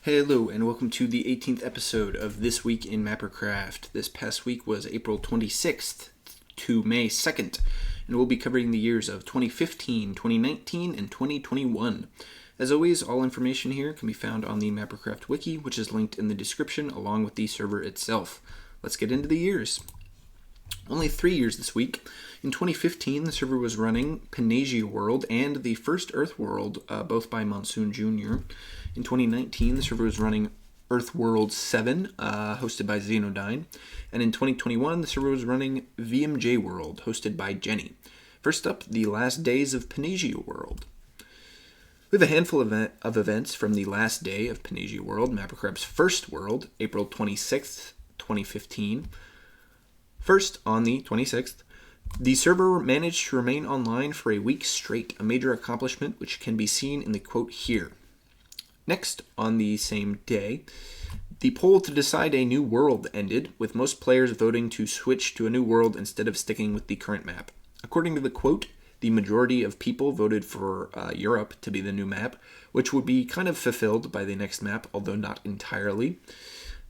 Hello, and welcome to the 18th episode of This Week in Mappercraft. This past week was April 26th to May 2nd, and we'll be covering the years of 2015, 2019, and 2021. As always, all information here can be found on the Mappercraft wiki, which is linked in the description along with the server itself. Let's get into the years. Only 3 years this week. In 2015, the server was running Pangaea World and the First Earth World, both by Monsoon Jr. In 2019, the server was running Earth World 7, hosted by Xenodyne. And in 2021, the server was running VMJ World, hosted by Jenny. First up, the last days of Pangaea World. We have a handful of events from the last day of Pangaea World, Mappercraft's first world, April 26th, 2015. First, on the 26th, the server managed to remain online for a week straight, a major accomplishment which can be seen in the quote here. Next, on the same day, the poll to decide a new world ended, with most players voting to switch to a new world instead of sticking with the current map. According to the quote, the majority of people voted for Europe to be the new map, which would be kind of fulfilled by the next map, although not entirely.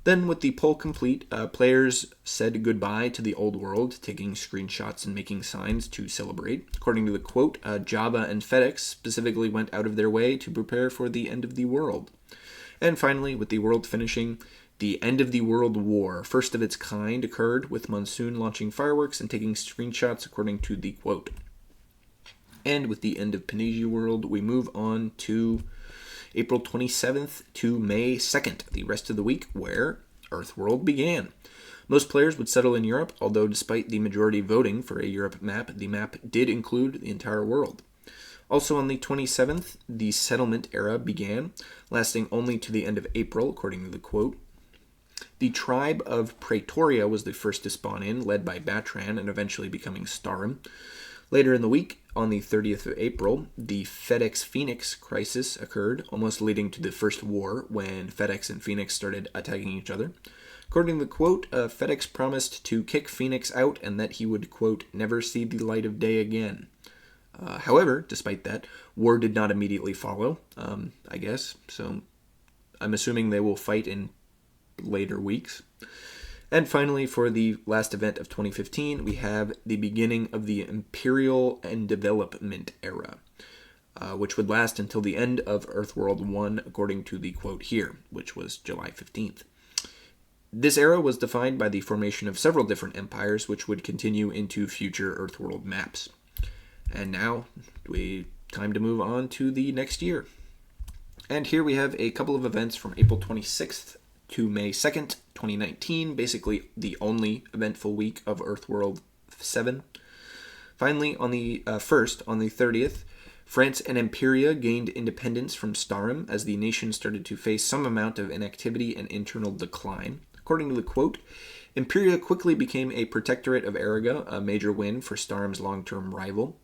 Then, with the poll complete, players said goodbye to the old world, taking screenshots and making signs to celebrate. According to the quote, Java and FedEx specifically went out of their way to prepare for the end of the world. And finally, with the world finishing, the end of the World War, first of its kind, occurred, with Monsoon launching fireworks and taking screenshots according to the quote. And with the end of Pangaea World, we move on to April 27th to May 2nd, the rest of the week, where Earthworld began. Most players would settle in Europe, although despite the majority voting for a Europe map, the map did include the entire world. Also on the 27th, the settlement era began, lasting only to the end of April, according to the quote. The tribe of Praetoria was the first to spawn in, led by Batran and eventually becoming Starum. Later in the week, on the 30th of April, the FedEx Phoenix crisis occurred, almost leading to the first war when FedEx and Phoenix started attacking each other. According to the quote, FedEx promised to kick Phoenix out and that he would, quote, never see the light of day again. However, despite that, war did not immediately follow, I guess, so I'm assuming they will fight in later weeks. And finally, for the last event of 2015, we have the beginning of the Imperial and Development era, which would last until the end of Earthworld 1, according to the quote here, which was July 15th. This era was defined by the formation of several different empires, which would continue into future Earthworld maps. And now, time to move on to the next year. And here we have a couple of events from April 26th to May 2nd, 2019, basically the only eventful week of Earthworld 7. Finally, on the 1st, on the 30th, France and Imperia gained independence from Starum as the nation started to face some amount of inactivity and internal decline. According to the quote, Imperia quickly became a protectorate of Araga, a major win for Starum's long-term rival.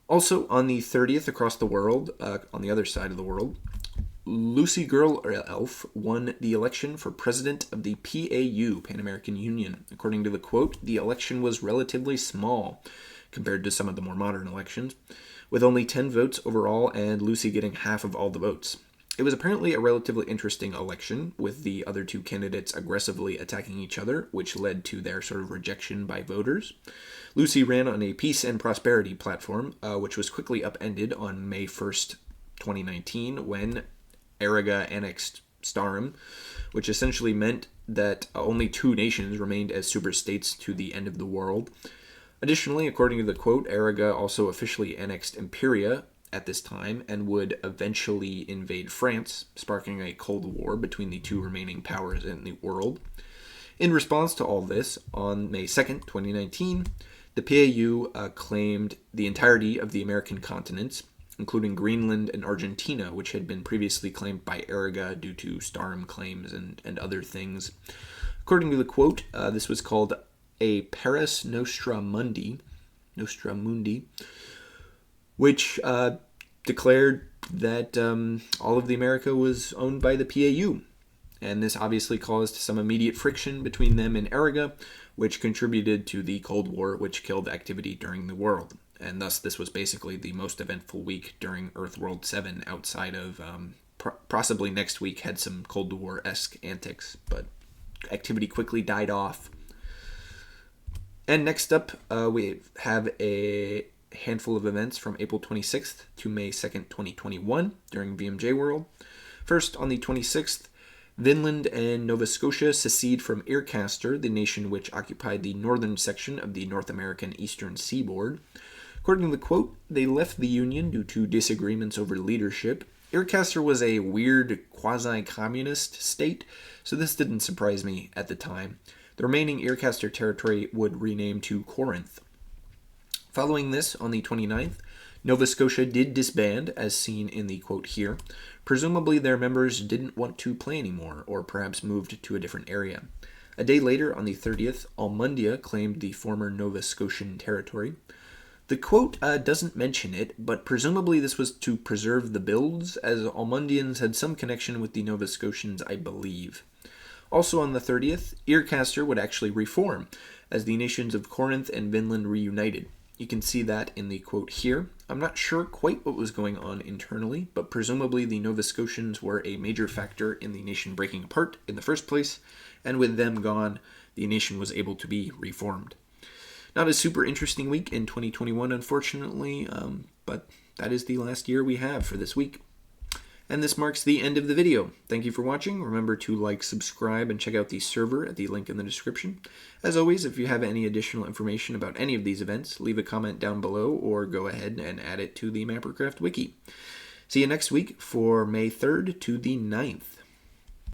Also, on the 30th, across the world, on the other side of the world, Lucy Girl Elf won the election for president of the PAU, Pan American Union. According to the quote, the election was relatively small compared to some of the more modern elections, with only 10 votes overall and Lucy getting half of all the votes. It was apparently a relatively interesting election, with the other two candidates aggressively attacking each other, which led to their sort of rejection by voters. Lucy ran on a peace and prosperity platform, which was quickly upended on May 1st, 2019, when Araga annexed Starum, which essentially meant that only two nations remained as superstates to the end of the world. Additionally, according to the quote, Araga also officially annexed Imperia at this time and would eventually invade France, sparking a Cold War between the two remaining powers in the world. In response to all this, on May 2nd, 2019, the PAU claimed the entirety of the American continents, including Greenland and Argentina, which had been previously claimed by Araga due to Starum claims and other things. According to the quote, this was called a Paris Nostra Mundi, which declared that all of the America was owned by the PAU. And this obviously caused some immediate friction between them and Araga, which contributed to the Cold War, which killed activity during the world. And thus, this was basically the most eventful week during Earthworld 7 outside of possibly next week had some Cold War-esque antics, but activity quickly died off. And next up, we have a handful of events from April 26th to May 2nd, 2021 during VMJ World. First, on the 26th, Vinland and Nova Scotia secede from Aircaster, the nation which occupied the northern section of the North American eastern seaboard. According to the quote, they left the Union due to disagreements over leadership. Aircaster was a weird quasi-communist state, so this didn't surprise me at the time. The remaining Aircaster territory would rename to Corinth. Following this, on the 29th, Nova Scotia did disband, as seen in the quote here. Presumably their members didn't want to play anymore, or perhaps moved to a different area. A day later, on the 30th, Almundia claimed the former Nova Scotian territory. The quote doesn't mention it, but presumably this was to preserve the builds, as Almundians had some connection with the Nova Scotians, I believe. Also on the 30th, Aircaster would actually reform, as the nations of Corinth and Vinland reunited. You can see that in the quote here. I'm not sure quite what was going on internally, but presumably the Nova Scotians were a major factor in the nation breaking apart in the first place, and with them gone, the nation was able to be reformed. Not a super interesting week in 2021, unfortunately, but that is the last year we have for this week. And this marks the end of the video. Thank you for watching. Remember to like, subscribe, and check out the server at the link in the description. As always, if you have any additional information about any of these events, leave a comment down below or go ahead and add it to the Mappercraft wiki. See you next week for May 3rd to the 9th.